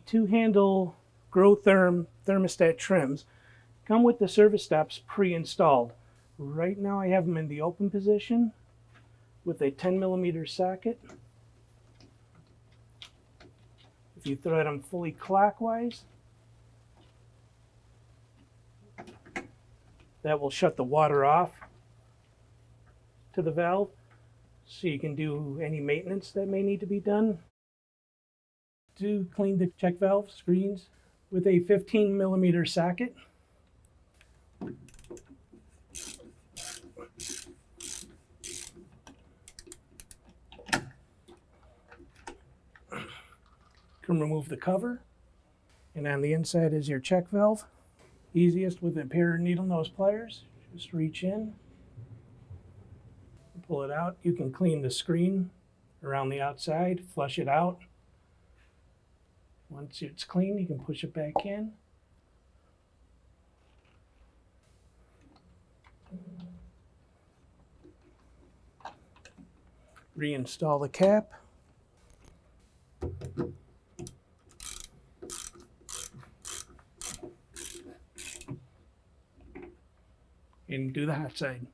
two-handle Grohtherm thermostat trims come with the service stops pre-installed. Right now I have them in the open position with a 10mm socket. If you thread them fully clockwise, that will shut the water off to the valve so you can do any maintenance that may need to be done. To clean the check valve screens with a 15mm socket. Can remove the cover, and on the inside is your check valve. Easiest with a pair of needle nose pliers. Just reach in, pull it out. You can clean the screen around the outside, flush it out. Once it's clean, you can push it back in. Reinstall the cap. And do the hot side.